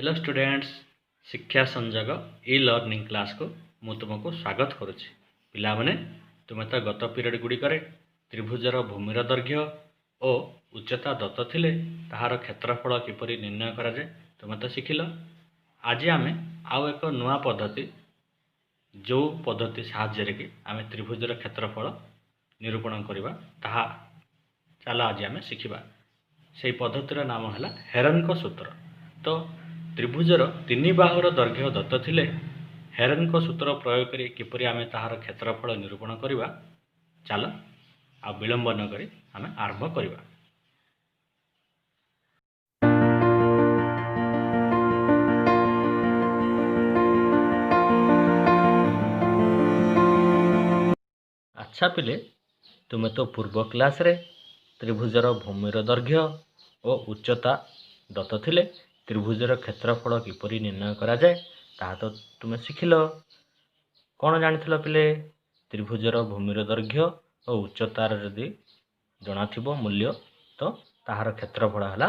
Hello students, शिक्षा संजोग e learning class को मु तुमको स्वागत करुच्ची। पिला माने तुमे तो गत पीरियड गुड़िक त्रिभुजर भूमिर दैर्घ्य और उच्चता दत्त थिले ताहार क्षेत्रफल किपरि निर्णय कराए तुमे तो शिखिल। आज आम आउ एक नुआ पद्धति जो पद्धति साहाय्य कि आम त्रिभुजर क्षेत्रफल निरूपण करवा ताहा चल आज आम शिखा। से पद्धतिर नाम है हेरनक सूत्र। तो त्रिभुजर तीन बाहुर दैर्घ्य दत्त थिले हेरनक सूत्र प्रयोग करी किपरि आमे ताहार क्षेत्रफल निरूपण करवा चल आ विलंब न करी आमे आरंभ करवा। अच्छा पिले, तुमे तो पूर्व क्लास रे त्रिभुजर भूमिर दैर्घ्य और उच्चता दत्त थिले त्रिभुजर क्षेत्रफल किपरि निर्णय करा जाए ताहा तो तुमे शिखिल। कौन जानिथिल पिले? त्रिभुजर भूमिर दैर्घ्य और उच्चतार जदि जणा थिबो मूल्य तो ताहार क्षेत्रफल है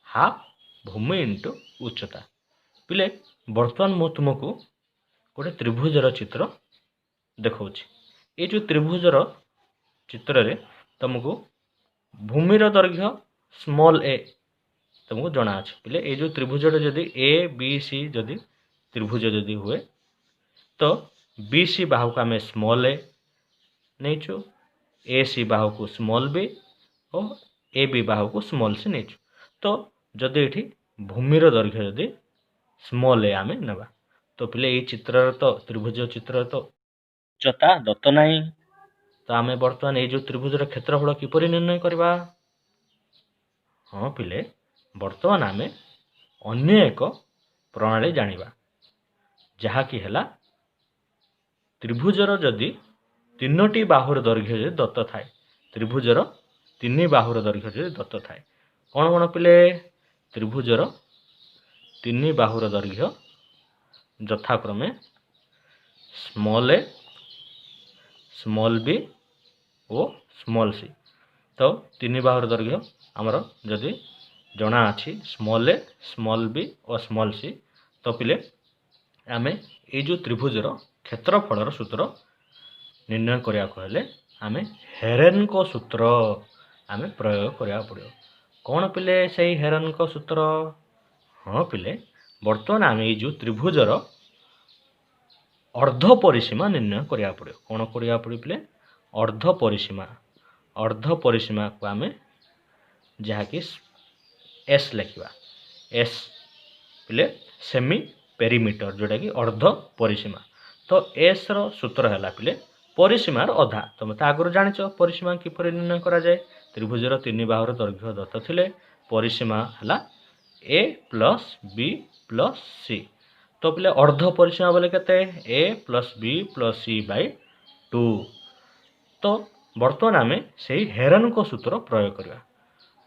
हाफ भूमि इंटू उच्चता। पिले बर्तमान मु तुमको गोटे त्रिभुजर चित्र देखौछि। ये जो त्रिभुजर चित्र रे तुमको भूमिर दैर्घ्य स्मॉल ए तुमको जना अछि। पिले ये जो त्रिभुज जदि ए बी सी जदि त्रिभुज जदि हुए तो बी सी बाहु को आम स्मॉल ए नहीं, ए सी बाहु को स्मॉल बी और ए बी बाहु को स्मॉल सी नहीं। तो जदि ये भूमिर दैर्घ्य जदि स्मॉल ए आम नवा तो पिले ये चित्र तो त्रिभुज चित्र तो उच्चता दत्त नहीं। तो आम बर्तमान ये जो त्रिभुजर क्षेत्रफल किपरि निर्णय करवा? हाँ पिले, बर्तमान आम अन्य एक प्रणाली जानिबा जहाँकि है त्रिभुजर जदि तीनोटी बाहुर दैर्घ्य जदि दत्त थाए, त्रिभुजर तीन बाहुर दैर्घ्य जदि दत्त थाए कौन कौन पिले? त्रिभुजर तीन बाहुर दैर्घ्य यथाक्रमे स्मॉल ए, स्मॉल बी और स्मॉल सी। तो तीन बाहुर दैर्घ्य आमर जदि जना अच्छी स्मॉल ए, स्मॉल बी और स्मॉल सी तो पिले आम ये जो त्रिभुजर क्षेत्रफल सूत्र निर्णय करने को हेले आम हेरनक सूत्र आम प्रयोग करा पड़ो। कौन पिले से हेरनक सूत्र? हाँ पिले, बर्तमान आम ये जो त्रिभुजर अर्ध परिसीमा निर्णय करा पड़ो। कौन करा पड़ो पिले? अर्ध परिसीमा। अर्ध परिसीमा को आम जहाँकि एस लिखा। एस पिले सेमी पेरीमीटर जोटा कि अर्ध परिसीमा। तो एस रो सूत्र है पिले परिसीमार अधा। तुम तो आगुरी जानिच परिसीमा किपरि निर्णय करा जाए। त्रिभुजर तीन बाहुर दैर्घ्य दत्त थिले परिसीमा है ए प्लस बी प्लस सी। तो पिले अर्ध परिसीमा बोले केते? ए प्लस बी प्लस सी बाय 2। तो बर्तमान आम से हेरनक सूत्र प्रयोग करवा।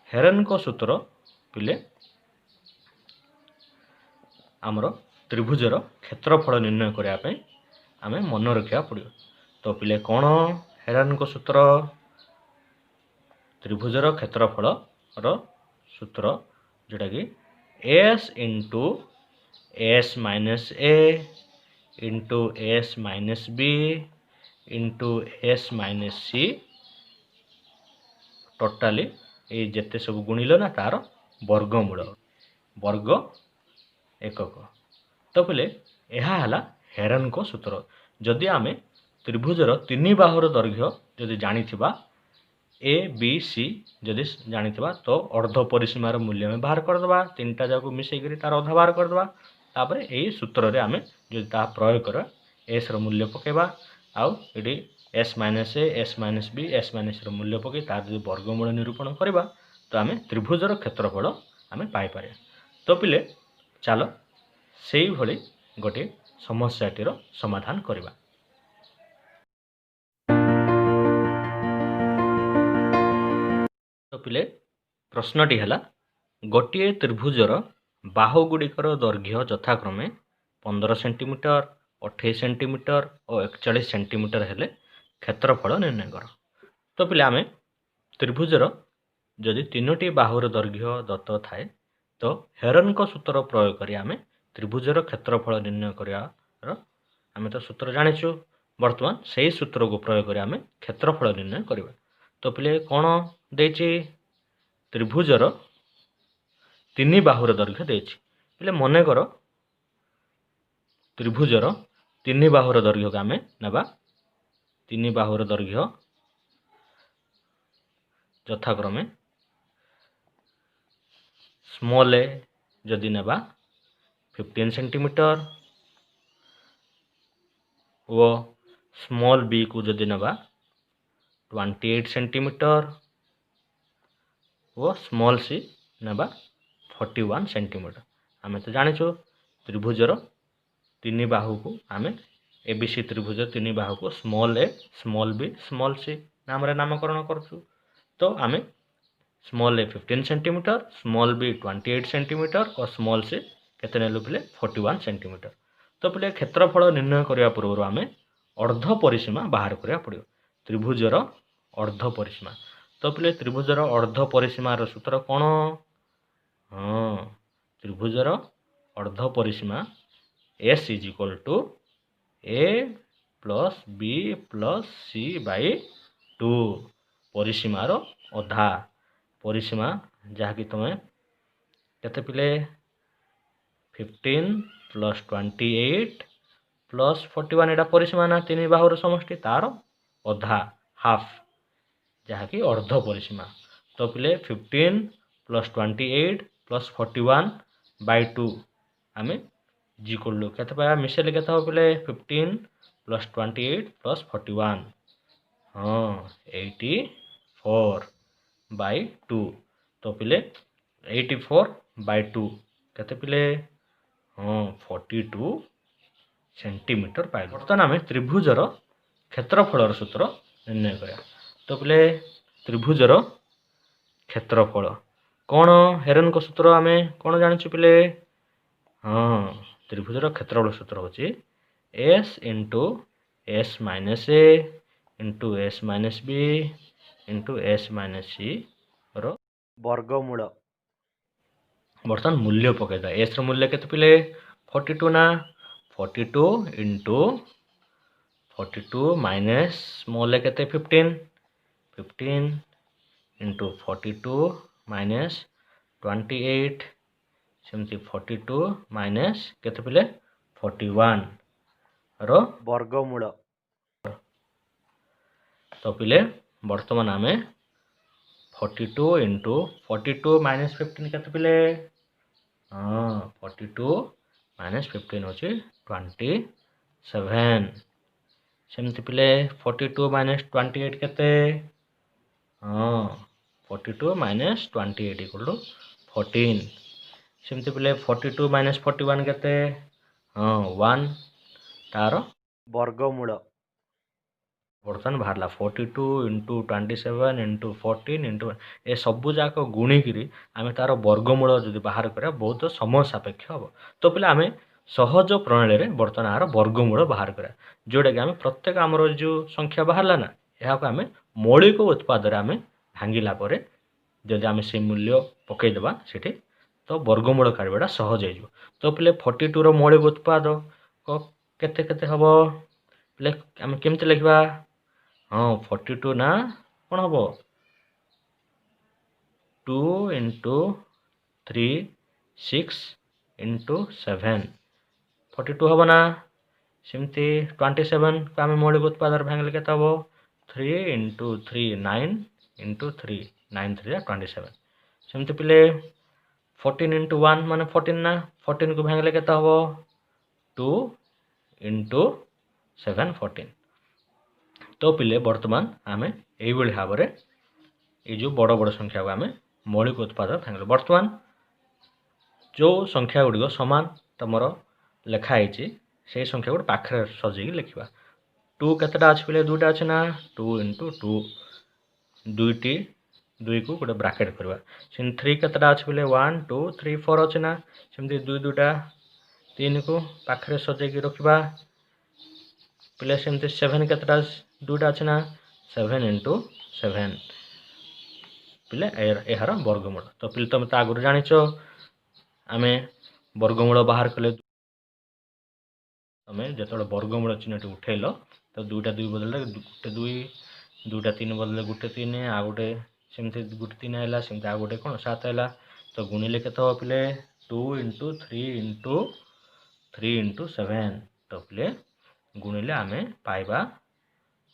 हेरनक सूत्र पिले आमर त्रिभुजर क्षेत्रफल निर्णय करने आम मन रखा पड़ो। तो पिले कौन हेरनक सूत्र? त्रिभुजर क्षेत्रफल सूत्र जोटा कि S into S minus A into S minus B into S minus C totally ये जिते सब गुणिल ना तार वर्गमूल वर्ग एकक। तो पिले यह है हेरनक सूत्र। जदि आम त्रिभुजर तीन बाहुर दैर्घ्य जदि जानिथिबा ए बी सी जदि जानिथिबा तो अर्ध परिसीमार मूल्य आम बाहर करदे। तीनटा जाक मिसेक तार अधा बाहर करदे। तापर यही सूत्र रे आम जदि ता प्रयोग करवा एस रो मूल्य पकेबा आउ ये S minus A, S minus B, S minus रो मूल्य पकई तार जो वर्गमूल निरूपण करवा तो आम त्रिभुजर क्षेत्रफल आम पाइपर। तो पिले चलो से भली गोटे समस्याटीर समाधान करवा। तो पिले प्रश्नटी है गोटे त्रिभुजर बाहुगुड़िकर दैर्घ्य यथाक्रमे 15 सेंटीमीटर, 28 सेंटीमीटर और 41 सेंटीमीटर हेले क्षेत्रफल निर्णय कर। तो पिले आम त्रिभुजर जदि तीनोटी बाहुर दैर्घ्य दत्त थाए तो हेरनक सूत्र प्रयोग करी आम त्रिभुजर क्षेत्रफल निर्णय करार आम तो सूत्र जाचु बर्तमान से ही सूत्र को प्रयोग कर आम क्षेत्रफल निर्णय करवा। तो पिले कौन देछि त्रिभुजर तीन बाहुर दैर्घ्य देछि पिले मन कर त्रिभुजर तीन बाहुर दैर्घ्य को आम नेबा तीन बाहुर दैर्घ्य यथाक्रमे स्मॉल ए जदि नेबा 15 सेंटीमीटर व स्मॉल बी को जदि नेबा 28 सेंटीमीटर व स्मॉल सी नेबा 41 सेंटीमीटर। आम तो जाचु त्रिभुजर तीन बाहु को आम एबीसी त्रिभुज तीन बाहु को स्मॉल ए स्मॉल बी स्मॉल सी नाम रे नामकरण करछु। तो आम स्मॉल ए 15 सेंटीमीटर स्मॉल बी 28 सेंटीमीटर और स्मॉल सी केते नेलु पिले 41 सेंटीमीटर। तो पिले क्षेत्रफल निर्णय करने पूर्व आम अर्ध परिसीमा बाहर करा पड़ो त्रिभुजर अर्ध परिसीमा। तो पिले त्रिभुजर अर्ध परिसीमार सूत्र कौन? हाँ त्रिभुजर अर्ध परिसीमा S is equal to A plus B plus C by 2 परिसीमार अधा परिसीमा जहाँकि तुम्हें केते पिले 15 प्लस 28 प्लस 41 एटा परिसीमा ना तीन बाहुर समष्टि तार अधा हाफ जहाँकि अर्ध परिसीमा। तो पिले 15 प्लस 28 प्लस 41 बाई 2 आम जी कलु के मिसेले के पिले 15 प्लस 28 प्लस 41 हाँ 84 बाई 2। तो पिले 84 बाई 2 के पिले हाँ 42 सेंटीमीटर पाइल। बर्तमान आम त्रिभुजर क्षेत्रफल सूत्र निर्णय करा। तो पिले त्रिभुजर क्षेत्रफल कौन हेरन को सूत्र आम कौन जाचु पिले? हाँ त्रिभुजर क्षेत्रफल सूत्र होची S into S minus A into S minus B into S minus C रो वर्गमूल। बर्तमान मूल्य पकईदा एस मूल्य केते पिले 42 ना 42 इंटू 42 माइनस स्मॉल ए केते 15 इंटू 42 माइनस 28 सेमती 42 माइनस केते पिले 41 रो वर्गमूल। तो पिले बर्तमान आमे 42 इंटू 42 माइनस 15 केते पिले? हाँ 42 माइनस 15 होची 27 सेमती पिले 42 माइनस 28 केते? हाँ 42 माइनस 28 इक्वल टू 14 सेमती पिले 42 माइनस 41 केते? हाँ 1 तार वर्गमूल। बर्तमान बाहर 42 इंटू 27 इंटू 14 इंटू ए सबू जाक गुणिकी आम तार वर्गमूल जब बाहर करा बहुत समय सापेक्ष हम। तो पिला आम सहज प्रणाली में बर्तमान आर वर्गमूल बाहर करा जोटा कि आम प्रत्येक आमर जो संख्या बाहरला ना यहाँ आम मौलिक उत्पाद आम भांगिला जदि आम से मूल्य पकईदेवा से तो वर्गमूल काढ़ा सहज हो। तो पिले 42 रो मौलिक उत्पाद केते केते हम पिले आम केमती लिखा? हाँ 42 ना कौन हम 2 इंटू 3 6 इंटू 7 42 हम ना सेमती 27 को आम मौलिक उत्पाद भांगले के 3 इंटू 3 9 इंटू 3 9 3 27 सेमती पिले 14 इंटू 1 मान 14 ना 14 को भांगले के 2 इंटू 7 14। तो पिले बर्तमान आम यही भाव में ये जो बड़ बड़ संख्या को आम मौलिक उत्पाद भांगल। बर्तमान जो संख्या गुड़िक सामान तुम लिखाई से संख्या गुड़ पाखे सजेक लिखा 2 केतेटा अच्छे पिले 2टा अच्छे ना 2 इंटू 2 दुईटी 2 को गोटे ब्राकेट करवा 3 केतेटा अच्छे पिले 1 2 3 4 अच्छे ना सेमती 2 2टा 3 को पाखे सजेक रखा पिले सेमती 7 केतेटा 2टा अच्छे ना 7 इंटू 7 पिले यार वर्गमूल। तो पिले तुम तो आगुरी जाच आम वर्गमूल बाहर कले तुम जो वर्गमूल चिन्हटी उठेल तो दुईटा दुई बदल गोटे दुई दुईटा तीन बदल गोटे तीन आ गोटे सेमती गोटे तीन है सेमती आ गोटे कौन 7 है तो गुणिले के पिले 2 इंटू 3 इंटू 7 तो पिले गुणिले आम पाइबा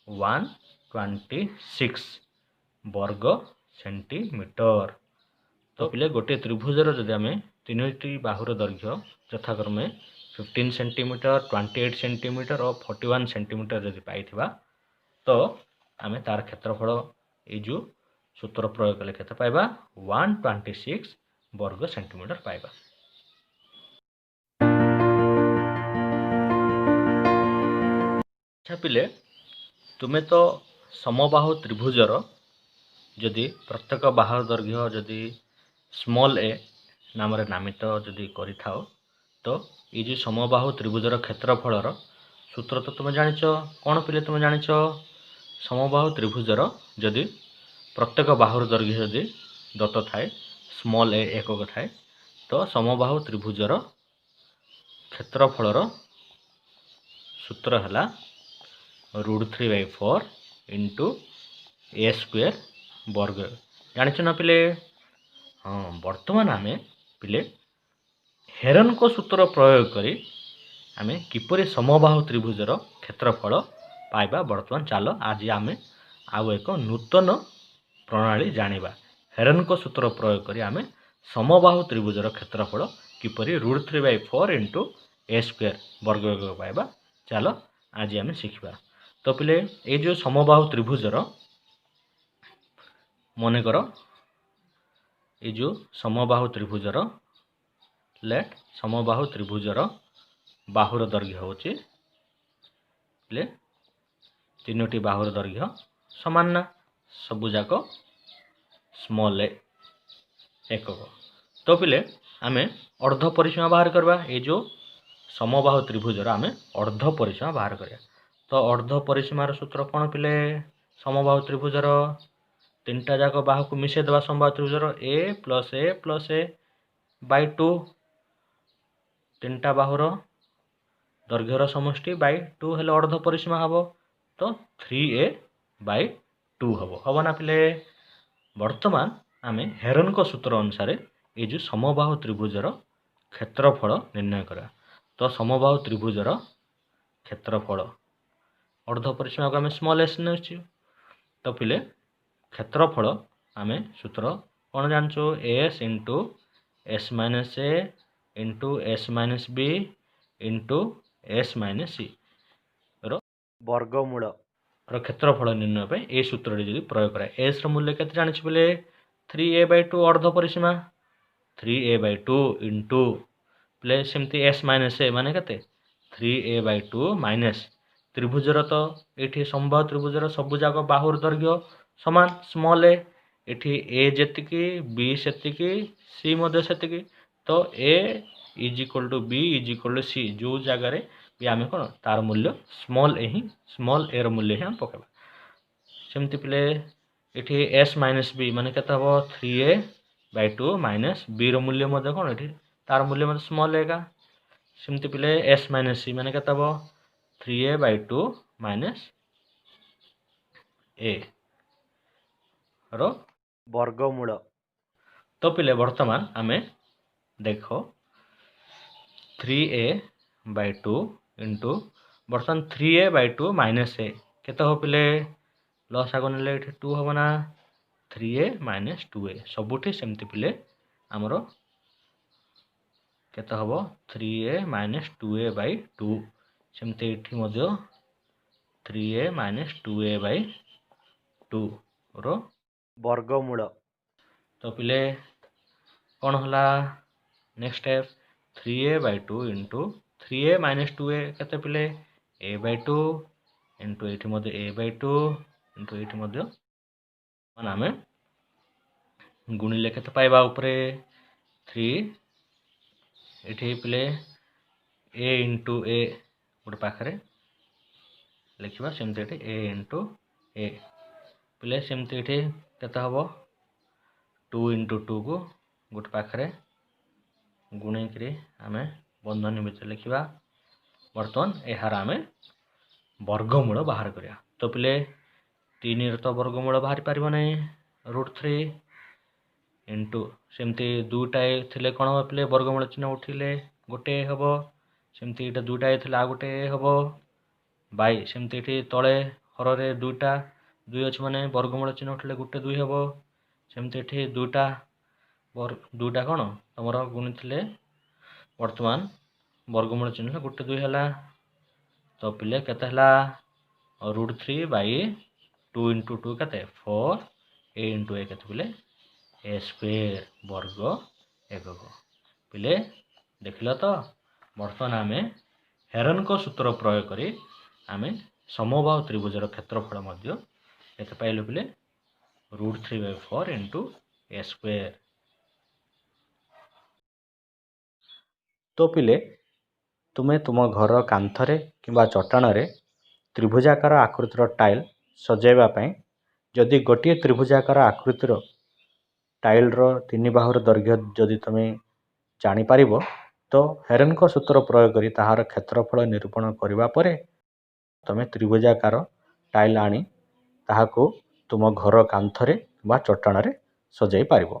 126 वर्ग सेंटीमीटर। तो पिले गोटे त्रिभुजर जदि आम तीन बाहुर दैर्घ्य यथाक्रमे 15 सेंटीमीटर 28 सेंटीमीटर और 41 सेंटीमीटर जदि पाइथिबा तो आम तार क्षेत्रफल ये सूत्र प्रयोग कले केते पाइबा 126 वर्ग सेंटीमीटर पाइबा। अच्छा पिले तुमे तो समबाहु त्रिभुजर जदि प्रत्येक बाहुर दैर्घ्य जदि स्मॉल ए नाम नामित जदि करि थाओ तो ये समबाहु त्रिभुजर क्षेत्रफलर सूत्र तो तुम जानिच कौन पिले तुम जानिच समबाहु त्रिभुजर जदि प्रत्येक बाहुर दैर्घ्य जदि दत्त थाए स्मॉल ए एकक थाए तो समबाहु त्रिभुजर क्षेत्रफलर सूत्र है √3/4 इंटू ए स्क्वायर वर्ग जानिच ना पिले। हाँ वर्तमान आम पिले हेरन को सूत्र प्रयोग करी आम किपरि समबाहु त्रिभुजर क्षेत्रफल पाइबा वर्तमान चाल आज आम आउ एक नूतन प्रणाली जानिबा। हेरन को सूत्र प्रयोग करी आम समबाहु त्रिभुजर क्षेत्रफल किपरि √3/4 इंटू ए स्क्वायर वर्ग पाइबा चाल आज आम शिखा। तो पिले ये जो समबाहु त्रिभुजर मनकर ये जो समबाहु त्रिभुजर लेट समबाहु त्रिभुजर बाहुर दैर्घ्य होची तीनोटी बाहुर दैर्घ्य समान ना सबुजाक स्मॉल ए एकक। तो पिले आम अर्ध परिसीमा बाहर करवा ये जो समबाहु त्रिभुजर आम अर्ध परिसीमा बाहर करिया। तो अर्ध परिसीमार सूत्र कौन पिले समबाहु त्रिभुजर तीनटा जाक बाहु को मिसे देवा समबाहु त्रिभुजर ए प्लस ए बाय 2 तीनटा बाहुर दैर्घ्यर समष्टि बाय 2 हेले अर्ध परिसीमा हम तो 3a/2 हम ना पिले। वर्तमान आम हेरन को सूत्र अनुसार ये जो समबाहु त्रिभुजर क्षेत्रफल निर्णय करा। तो समबाहु त्रिभुजर क्षेत्रफल अर्ध परिसीमा को आम स्मॉल एस ने तो पिले क्षेत्रफल आम सूत्र कौन जानचो S into S minus A into S minus B into S minus C वर्गमूल क्षेत्रफल निर्णय पे ए सूत्र जदि प्रयोग कराए एस मूल्य के जानी बोले 3a/2 अर्ध परिसीमा 3a/2 इंटू प्ले सेमती एस माइनस ए माने के 3a/2 माइनस त्रिभुजर तो ये समबाहु त्रिभुजर सबू जाक बाहुर दैर्घ्य समान स्मॉल ए जेतिकी बी सेतिकी सी सेतिकी तो A is equal to B is equal to C जो जगार भी आम कौन तार मूल्य स्मॉल ए ही स्मॉल ए मूल्य ही आम पकेबा। सेमती पिले ये एस माइनस बी माने के 3a/2 माइनस बी रूल्य कौन ये तार मूल्य स्मॉल ए का। सेमती पिले एस माइनस सी माने के 3a/2 माइनस ए रो वर्गमूल। तो पिले वर्तमान आम देख 3a/2 इंटू बर्तमान 3a/2 माइनस ए केते हो पिले लस आग ने 2 हम ना 3a माइनस 2a सबुठी सेमती पिले आमर केते हम 3a माइनस 2a/2 सेमती ये 3a माइनस 2a/2 रो वर्गमूल। तो पिले कौन होला next step 3a/2 into 3a minus 2a केते पिले a/2 इंटू ये a/2 इंटू ये आम गुणिले केते पाइबा उपरे 3 ये पिले a इंटू a गोटे पाखे लिखा सेमती a इंटू a पिले सेमती ये केते हम 2 इंटू 2 को गोटे पाखे गुणेक आम बंधनी भितर लिखा ବର୍ତ୍ତମାନ ଏହାର ଆମେ ବର୍ଗମୂଳ ବାହାର କରିବା। ତ ପିଲେ 3ର ତ ବର୍ଗମୂଳ ବାହାରି ପାରିବ ନାହିଁ, √3 ଇଣ୍ଟୁ ସେମିତି 2ଟା ଥିଲେ କ'ଣ ହେବ ପିଲେ, ବର୍ଗମୂଳ ଚିହ୍ନ ଉଠିଲେ ଗୋଟେ ହେବ, ସେମିତି ଏଇଟା 2ଟା ଥିଲେ ଆଉ ଗୋଟେ ହେବ, ବାଇ ସେମିତି ଏଠି ତଳେ ହରରେ 2ଟା 2 ଅଛି ମାନେ ବର୍ଗମୂଳ ଚିହ୍ନ ଉଠିଲେ ଗୋଟେ 2 ହେବ, ସେମିତି ଏଠି 2ଟା କ'ଣ ତମର ଗୁଣିଥିଲେ ବର୍ତ୍ତମାନ ବର୍ଗମୂଳ ଚିହ୍ନ ଗୋଟେ 2 ହେଲା। ତ ପିଲେ କେତେ ହେଲା, √3/2 ଇଣ୍ଟୁ 2 କେତେ 4, a ଇଣ୍ଟୁ a କେତେ ପିଲେ a² ବର୍ଗ ଏକକ। ପିଲେ ଦେଖିଲ ତ, ବର୍ତ୍ତମାନ ଆମେ ହେରନଙ୍କ ସୂତ୍ର ପ୍ରୟୋଗ କରି ଆମେ ସମବାହୁ ତ୍ରିଭୁଜର କ୍ଷେତ୍ରଫଳ ମଧ୍ୟ କେତେ ପାଇଲୁ ପିଲେ, √3/4 ଇଣ୍ଟୁ a²। ତ ପିଲେ ତୁମେ ତୁମ ଘର କାନ୍ଥରେ କିମ୍ବା ଚଟାଣରେ ତ୍ରିଭୁଜାକାର ଆକୃତିର ଟାଇଲ୍ ସଜାଇବା ପାଇଁ ଯଦି ଗୋଟିଏ ତ୍ରିଭୁଜାକାର ଆକୃତିର ଟାଇଲ୍ର 3 ବାହୁର ଦୈର୍ଘ୍ୟ ଯଦି ତୁମେ ଜାଣିପାରିବ, ତ ହେରନଙ୍କ ସୂତ୍ର ପ୍ରୟୋଗ କରି ତାହାର କ୍ଷେତ୍ରଫଳ ନିରୂପଣ କରିବା ପରେ ତୁମେ ତ୍ରିଭୁଜାକାର ଟାଇଲ୍ ଆଣି ତାହାକୁ ତୁମ ଘର କାନ୍ଥରେ ବା ଚଟାଣରେ ସଜାଇ ପାରିବ।